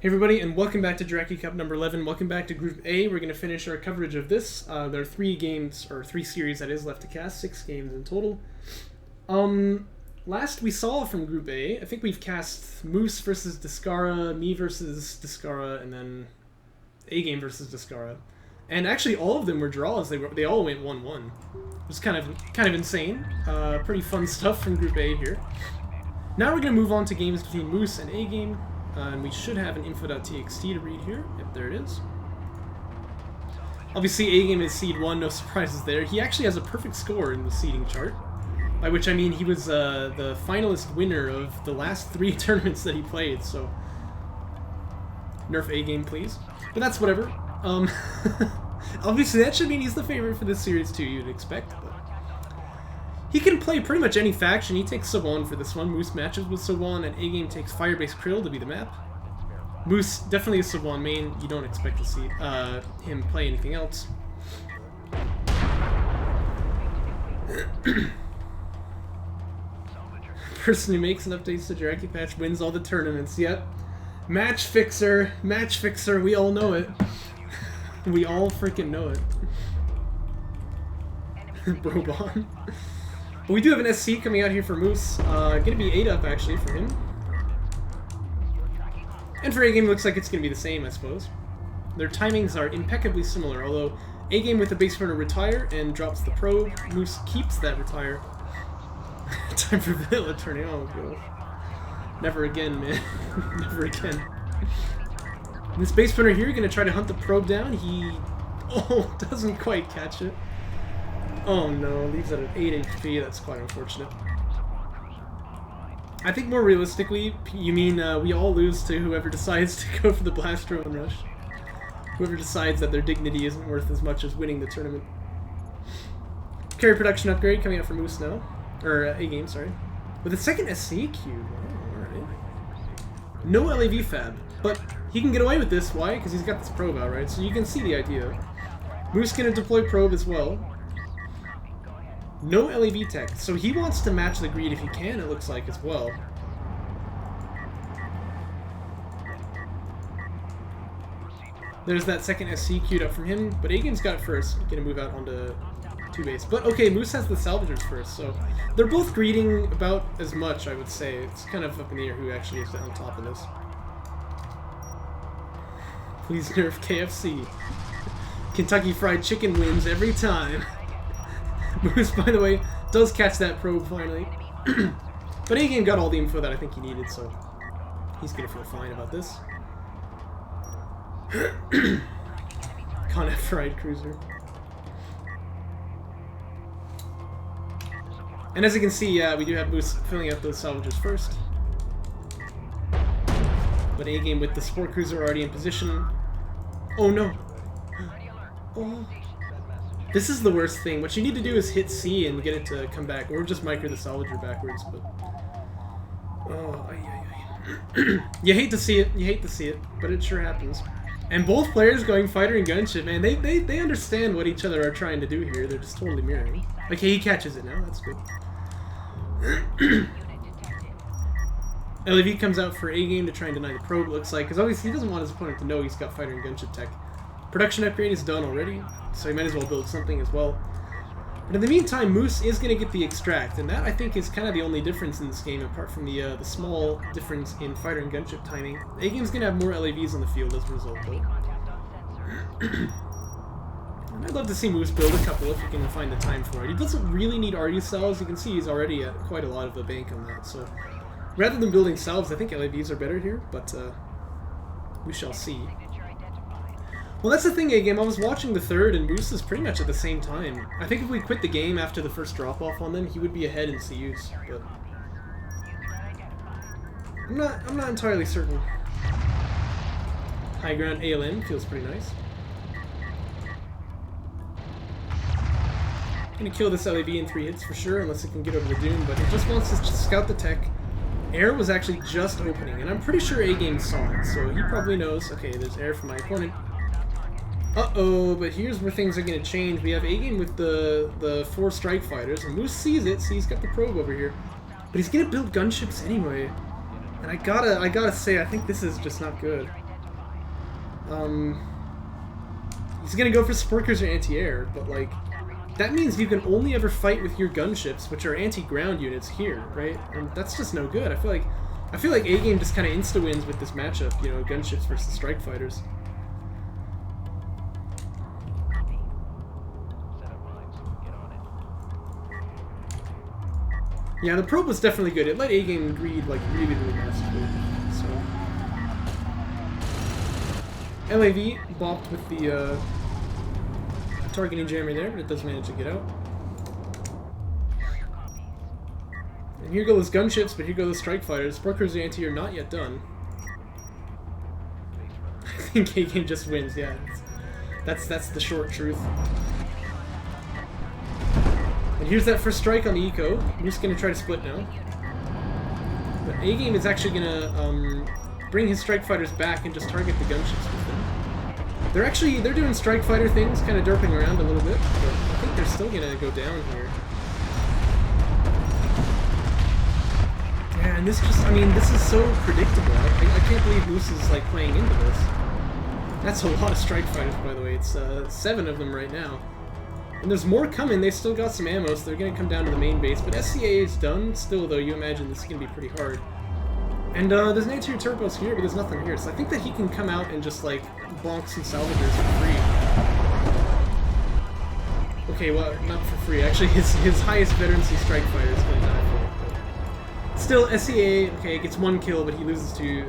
Hey everybody, and welcome back to Jaraci Cup number 11. Welcome back to Group A. We're going to finish our coverage of this. There are 3 games, or 3 series that is left to cast, 6 games in total. Last we saw from Group A, I think we've cast Moose versus Discara, me versus Discara, and then A-Game versus Discara. And actually all of them were draws. They all went 1-1. It was kind of insane. Pretty fun stuff from Group A here. Now we're going to move on to games between Moose and A-Game. And we should have an info.txt to read here. Yep, there it is. Obviously, A-Game is seed 1, no surprises there. He actually has a perfect score in the seeding chart. By which I mean he was the finalist winner of the last 3 tournaments that he played, so... Nerf A-Game, please. But that's whatever. Obviously, that should mean he's the favorite for this series too, you'd expect, but... He can play pretty much any faction. He takes Sawan for this one. Moose matches with Sawan, and A-Game takes Firebase Krill to be the map. Moose, definitely a Sawan main. You don't expect to see him play anything else. Person who makes an update to Jaraci patch wins all the tournaments. Yep. Match fixer. Match fixer. We all know it. We all freaking know it. Brobon. But we do have an SC coming out here for Moose. Gonna be 8 up actually for him. And for A-Game, looks like it's gonna be the same, I suppose. Their timings are impeccably similar, although A-Game with the base runner retire and drops the probe. Moose keeps that retire. Time for Villa turning on. Oh, never again, man. Never again. This base runner here gonna try to hunt the probe down. He doesn't quite catch it. Oh no, leaves it at 8 HP, that's quite unfortunate. I think more realistically, you mean we all lose to whoever decides to go for the Blast Drone Rush. Whoever decides that their dignity isn't worth as much as winning the tournament. Carry production upgrade coming out for Moose now. Or A-Game, sorry. With a second SC cube. Oh, alright. No LAV fab, but he can get away with this. Why? Because he's got this probe out, right? So you can see the idea. Moose gonna deploy probe as well. No LAV tech, so he wants to match the greed if he can, it looks like, as well. There's that second SC queued up from him, but A-Game's got it first. Gonna move out onto 2 base. But okay, Moose has the salvagers first, so they're both greeding about as much, I would say. It's kind of up in the air who actually is on top of this. Please nerf KFC. Kentucky Fried Chicken wins every time. Moose, by the way, does catch that probe finally. But A-Game got all the info that I think he needed, so he's gonna feel fine about this. Can't have fried cruiser. And as you can see, we do have Moose filling out those salvagers first. But A-Game with the sport cruiser already in position. Oh no! Oh. This is the worst thing. What you need to do is hit C and get it to come back, or just micro the salvager backwards, but... Oh, you hate to see it, but it sure happens. And both players going fighter and gunship, man, they understand what each other are trying to do here. They're just totally mirroring. Okay, he catches it now, that's good. LAV comes out for A-Game to try and deny the probe, it looks like, because obviously he doesn't want his opponent to know he's got fighter and gunship tech. Production upgrade is done already, so he might as well build something as well. But in the meantime, Moose is going to get the extract, and that I think is kind of the only difference in this game, apart from the small difference in fighter and gunship timing. A-Game's going to have more LAVs on the field as a result, though. And I'd love to see Moose build a couple if he can find the time for it. He doesn't really need RU cells. You can see he's already at quite a lot of the bank on that, so rather than building salves, I think LAVs are better here, but we shall see. Well, that's the thing, A-Game. I was watching the third, and Moose is pretty much at the same time. I think if we quit the game after the first drop-off on them, he would be ahead in CUs, but... I'm not entirely certain. High ground ALN feels pretty nice. Gonna kill this LAV in 3 hits for sure, unless it can get over the Doom, but it just wants to scout the tech. Air was actually just opening, and I'm pretty sure A-Game saw it, so he probably knows, okay, there's air for my opponent. Uh-oh, but here's where things are going to change. We have A-Game with the 4 strike fighters, and Moose sees it, so he's got the probe over here. But he's going to build gunships anyway. And I gotta say, I think this is just not good. He's gonna go for support cruiser anti-air, but like, that means you can only ever fight with your gunships, which are anti-ground units here, right? And that's just no good. I feel like A-Game just kind of insta-wins with this matchup, you know, gunships versus strike fighters. Yeah, the probe was definitely good. It let A-Game read like really masterfully. So LAV bopped with the targeting jammer there, but it does manage to get out. And here go those gunships, but here go the strike fighters. Support cruiser anti are not yet done. I think A-Game just wins. Yeah, that's the short truth. And here's that first strike on the eco. I'm just gonna try to split now. But A-Game is actually gonna bring his strike fighters back and just target the gunships with them. They're doing strike fighter things, kind of derping around a little bit, but I think they're still gonna go down here. Yeah, and this just, I mean, this is so predictable. I can't believe Moose is like playing into this. That's a lot of strike fighters, by the way. It's 7 of them right now. And there's more coming. They still got some ammo, so they're gonna come down to the main base. But SCA is done. Still, though, you imagine this is gonna be pretty hard. And there's an anti-air turbos here, but there's nothing here. So I think that he can come out and just like bonk some salvagers for free. Okay, well, not for free. Actually, his highest veterancy strike fighter is gonna die for it. But still, SCA, okay, gets 1 kill, but he loses to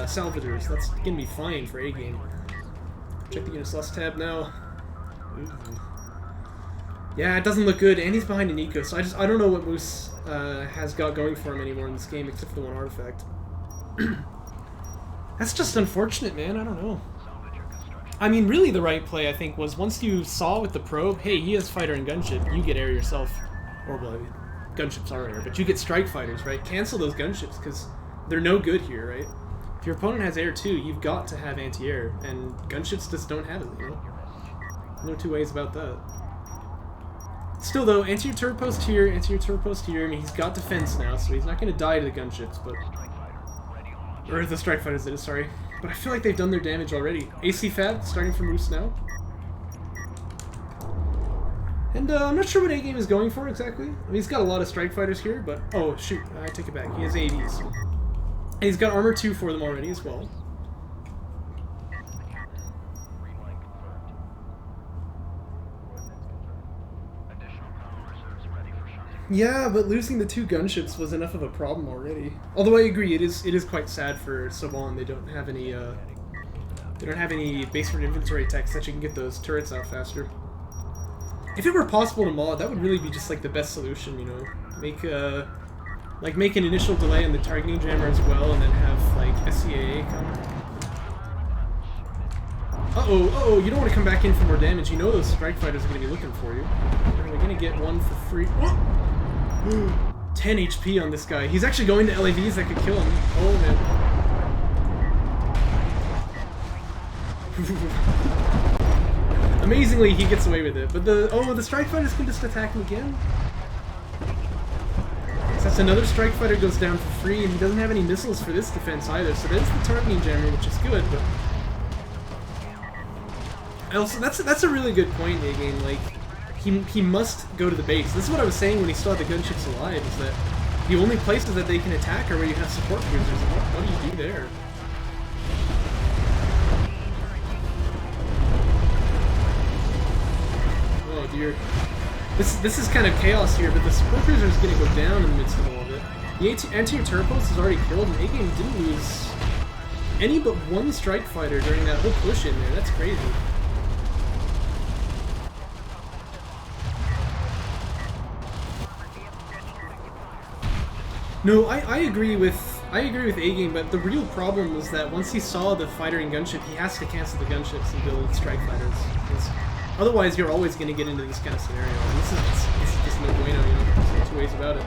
salvagers. That's gonna be fine for A-Game. Check the units lost tab now. Ooh. Yeah, it doesn't look good, and he's behind an eco, so I don't know what Moose has got going for him anymore in this game, except for the 1 artifact. That's just unfortunate, man. I don't know. I mean, really the right play, I think, was once you saw with the probe, hey, he has fighter and gunship, you get air yourself. Or, well, gunships are air, but you get strike fighters, right? Cancel those gunships, because they're no good here, right? If your opponent has air too, you've got to have anti-air, and gunships just don't have it, you know? No two ways about that. Still though, anti-air turret post here, anti-air turret post here. I mean, he's got defense now, so he's not going to die to the gunships, but... Or the strike fighters, that is, sorry. But I feel like they've done their damage already. AC Fab, starting from Moose now. And I'm not sure what A-Game is going for exactly. I mean, he's got a lot of strike fighters here, but... Oh, shoot, I take it back. He has AVs. And he's got armor 2 for them already as well. Yeah, but losing the 2 gunships was enough of a problem already. Although I agree, it is quite sad for Saban. They don't have any basement inventory techs that you can get those turrets out faster. If it were possible to mod, that would really be just like the best solution, you know. Make an initial delay on the targeting jammer as well, and then have like SCAA come. Uh-oh, you don't want to come back in for more damage. You know those strike fighters are going to be looking for you. We're going to get 1 for free. Oh! 10 HP on this guy. He's actually going to LAVs that could kill him. Oh, man. Amazingly, he gets away with it. But the strike fighters can just attack him again. So that's another strike fighter goes down for free, and he doesn't have any missiles for this defense either. So there's the targeting jammer, which is good, but... Also, that's a really good point, A-Game. Like, he must go to the base. This is what I was saying when he still had the gunships alive, is that the only places that they can attack are where you have support cruisers, and what do you do there? Oh dear. This is kind of chaos here, but the support cruiser is going to go down in the midst of all of it. The anti-air turret post is already killed, and A-Game didn't lose any but 1 strike fighter during that whole push in there. That's crazy. No, I agree with A-Game, but the real problem was that once he saw the fighter and gunship, he has to cancel the gunships and build strike fighters. Because otherwise, you're always going to get into this kind of scenario. And this is just no bueno, you know. There's no 2 ways about it.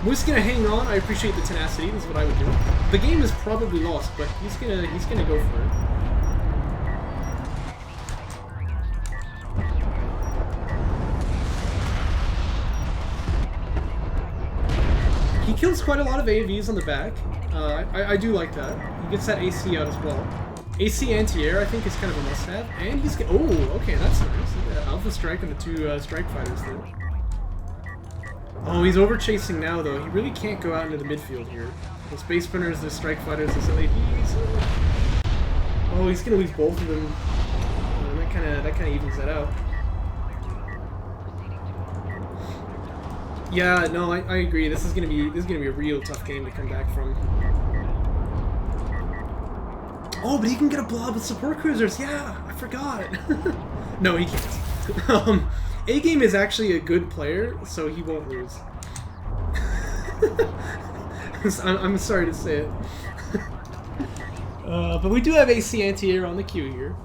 Moose gonna hang on. I appreciate the tenacity. This is what I would do. The game is probably lost, but he's gonna go for it. He kills quite a lot of AVs on the back. I do like that. He gets that AC out as well. AC anti-air, I think, is kind of a must-have. And he's... Oh, okay, that's nice. Alpha strike on the two strike fighters there. Oh, he's over-chasing now, though. He really can't go out into the midfield here. The Space Spinners, the strike fighters, the LAVs. Oh, he's going to lose both of them. That kind of evens that out. Yeah, no, I agree. This is gonna be a real tough game to come back from. Oh, but he can get a blob with support cruisers. Yeah, I forgot. No, he can't. A-Game is actually a good player, so he won't lose. I'm sorry to say it. But we do have AC anti-air on the queue here.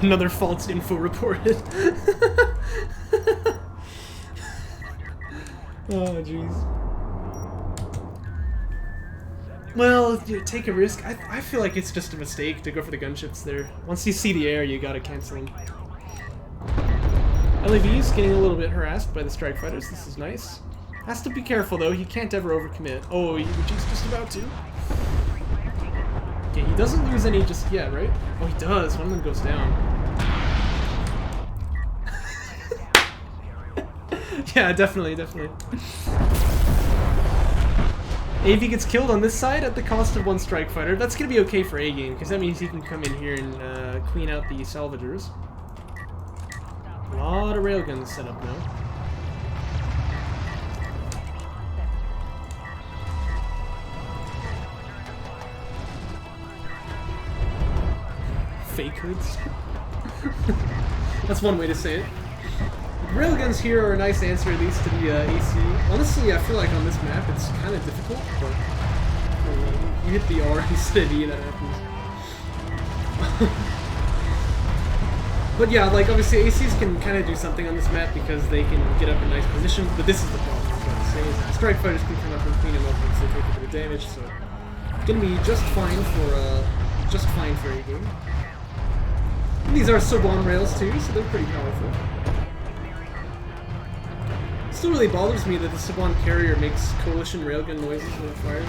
Another false info reported. Oh, jeez. Well, take a risk. I feel like it's just a mistake to go for the gunships there. Once you see the air, you gotta cancel them. LAV's getting a little bit harassed by the strike fighters. This is nice. Has to be careful, though. He can't ever overcommit. Oh, he's just about to. Okay, he doesn't lose any just yet, right? Oh, he does. One of them goes down. Yeah, definitely. AV gets killed on this side at the cost of one strike fighter. That's going to be okay for A-Game, because that means he can come in here and clean out the salvagers. A lot of railguns set up now. Fake hoods. That's one way to say it. Railguns here are a nice answer, at least, to the AC. Honestly, I feel like on this map it's kind of difficult, but you hit the R instead of E, that happens. But yeah, like, obviously ACs can kind of do something on this map because they can get up in nice positions, but this is the problem I was about to say, is that strike fighters can come up and clean them up once they take a bit of damage, so it's gonna be just fine for A-Game. And these are sub-on rails too, so they're pretty powerful. Still really bothers me that the sub-on carrier makes coalition railgun noises when it fires.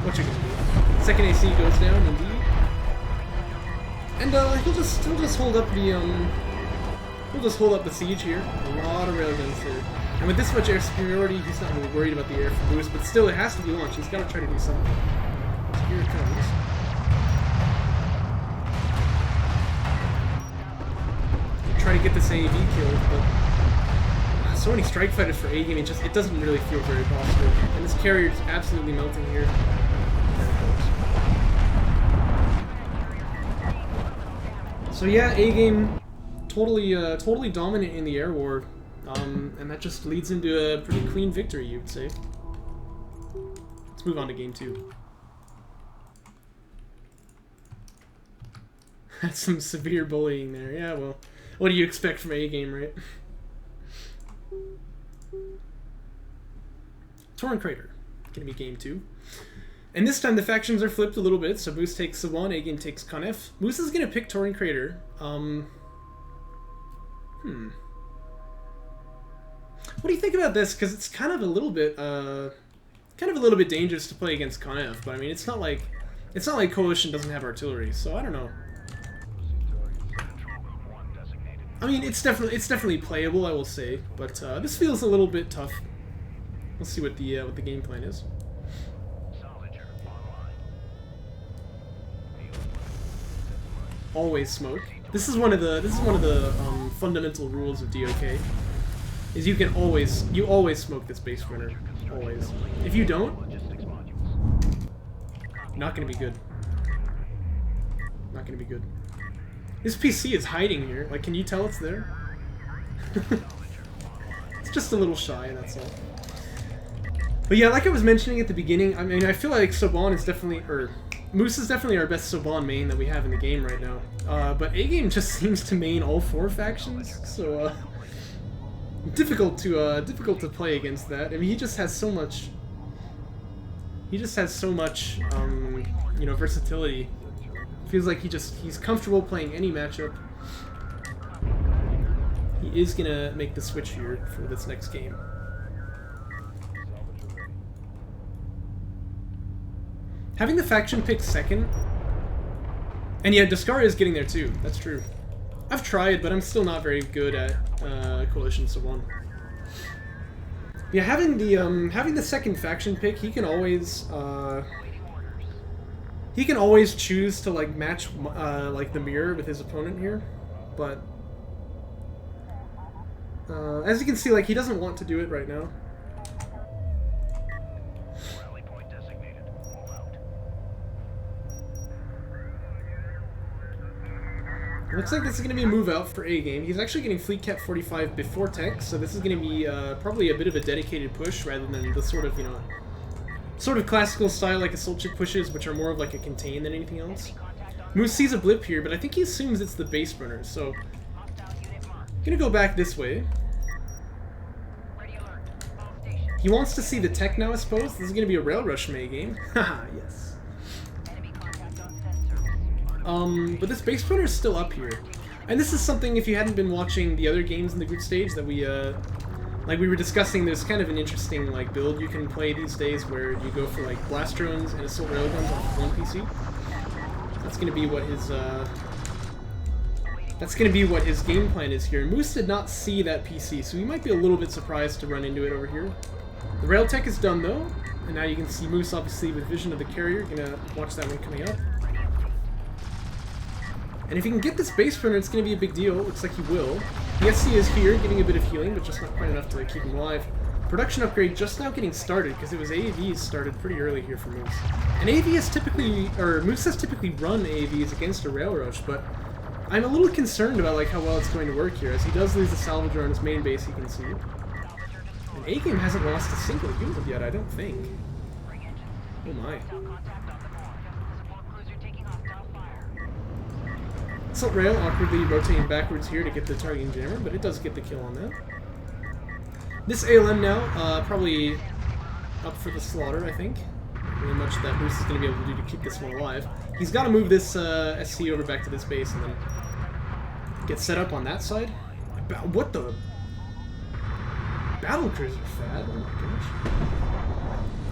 What you gonna do? Second AC goes down, indeed. And he'll just hold up the siege here. A lot of railguns there. And with this much air superiority, he's not really worried about the air from boost, but still it has to be launched. He's gotta try to do something. So here it comes. Try to get this AAV killed, but so many strike fighters for A-Game, it doesn't really feel very possible. And this carrier is absolutely melting here. So yeah, A-Game totally dominant in the air war, and that just leads into a pretty clean victory, you'd say. Let's move on to game 2. That's some severe bullying there. Yeah, well, what do you expect from A-Game, right? Torrent Crater. Gonna be game 2. And this time the factions are flipped a little bit, so Moose takes Sawan, A-Game takes Conef. Moose is gonna pick Torrent Crater. What do you think about this? Because it's kind of a little bit dangerous to play against Conef, but I mean it's not like Coalition doesn't have artillery, so I don't know. I mean it's definitely playable, I will say, but this feels a little bit tough. Let's see what the game plan is. Always smoke. This is one of the fundamental rules of DOK. Is you always smoke this base runner. Always. If you don't, not gonna be good. Not gonna be good. This PC is hiding here. Like, can you tell it's there? It's just a little shy, that's all. But yeah, like I was mentioning at the beginning, I mean, I feel like Soban is definitely, or Moose is definitely our best Soban main that we have in the game right now. But A-Game just seems to main all 4 factions, so difficult to play against that. I mean, he just has so much. He just has so much, you know, versatility Feels like he's comfortable playing any matchup. He is gonna make the switch here for this next game. Having the faction pick second, and yeah, Discara is getting there too. That's true. I've tried, but I'm still not very good at Coalition Savon. Yeah, having the second faction pick, he can always choose to like match like the mirror with his opponent here, but as you can see, like he doesn't want to do it right now. Looks like this is going to be a move out for A-Game. He's actually getting Fleet Cap 45 before tech, so this is going to be probably a bit of a dedicated push rather than the sort of, you know, sort of classical style like Assault Chip pushes, which are more of like a contain than anything else. Moose sees a blip here, but I think he assumes it's the base burner, so gonna go back this way. He wants to see the tech now, I suppose. This is going to be a Rail Rush May game. Haha, yes. But this base burner is still up here. And this is something, if you hadn't been watching the other games in the group stage that we, like we were discussing, there's kind of an interesting, like, build you can play these days where you go for, like, blast drones and assault railguns off one PC. That's gonna be what his game plan is here. Moose did not see that PC, so he might be a little bit surprised to run into it over here. The rail tech is done, though, and now you can see Moose, obviously, with vision of the carrier. Gonna watch that one coming up. And if he can get this base burner, it's going to be a big deal. Looks like he will. The SC is here, getting a bit of healing, but just not quite enough to keep him alive. Production upgrade just now getting started, because it was AAVs started pretty early here for Moose. And AAV has typically, or Moose has typically run AAVs against a Rail Rush, but I'm a little concerned about like how well it's going to work here, as he does lose the Salvager on his main base, you can see. And A-Game hasn't lost a single unit yet, I don't think. Oh my. Assault Rail awkwardly rotating backwards here to get the targeting jammer, but it does get the kill on that. This ALM now, probably up for the slaughter, I think. Really much that Moose is going to be able to do to keep this one alive. He's got to move this SC over back to this base and then get set up on that side. What the? Battle cruiser fad? Oh my gosh.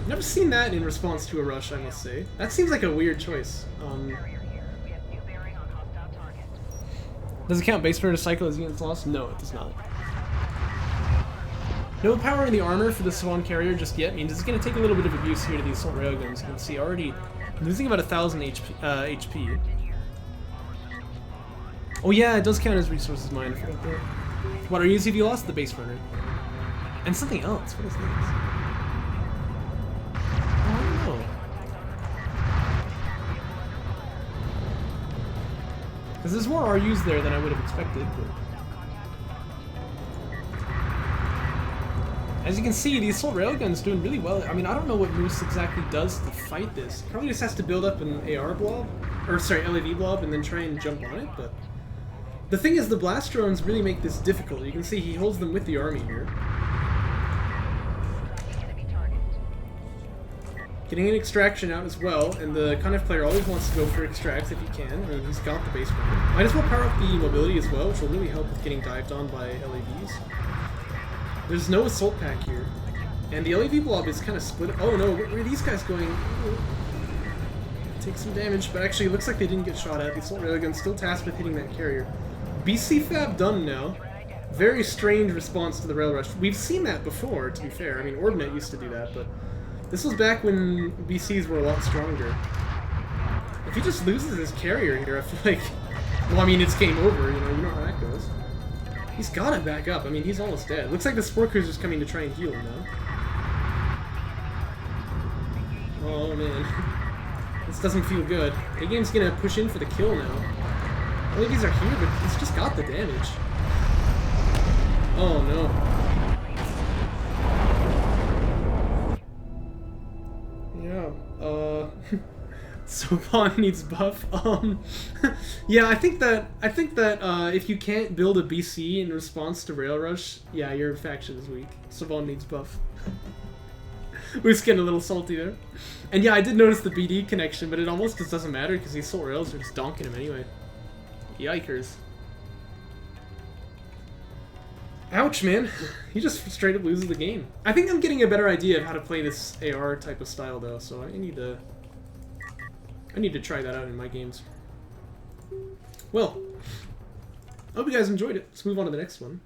Never seen that in response to a rush, I must say. That seems like a weird choice. Does it count base burner cycle as units lost? No, it does not. No power in the armor for the Swan carrier just yet means it's going to take a little bit of abuse here to the assault railguns. You can see already losing about 1,000 HP. Oh yeah, it does count as resources mined. I forgot that. What are you if you lost the base burner? And something else. What is this? Oh, I don't know. Because there's more RUs there than I would have expected, but... As you can see, the assault railgun's doing really well. I mean, I don't know what Moose exactly does to fight this. Probably just has to build up an AR blob, or sorry, LAV blob, and then try and jump on it, but... The thing is, the blast drones really make this difficult. You can see he holds them with the army here. Getting an extraction out as well, and the Conniff player always wants to go for extracts if he can. I mean, he's got the base burner. Might as well power up the mobility as well, which will really help with getting dived on by LAVs. There's no assault pack here. And the LAV blob is kind of split. Oh no, where are these guys going? Take some damage, but actually it looks like they didn't get shot at. The assault railgun's still tasked with hitting that carrier. BC Fab done now. Very strange response to the Rail Rush. We've seen that before, to be fair. I mean, Orbnet used to do that, but this was back when BCs were a lot stronger. If he just loses his carrier here, I feel like... Well, I mean, it's game over, you know how that goes. He's gotta back up. I mean, he's almost dead. Looks like the Sport Cruiser's coming to try and heal him now. Oh, man. This doesn't feel good. A-Game's gonna push in for the kill now. LAVs are here, but he's just got the damage. Oh, no. Yeah, Sopan needs buff. Yeah, I think that if you can't build a BC in response to Rail Rush, yeah, your faction is weak. Sopan needs buff. Moose getting a little salty there. And yeah, I did notice the BD connection, but it almost just doesn't matter because these Soul Rails are just donking him anyway. Yikers. Ouch, man. He just straight up loses the game. I think I'm getting a better idea of how to play this AR type of style, though, so I need to try that out in my games. Well, I hope you guys enjoyed it. Let's move on to the next one.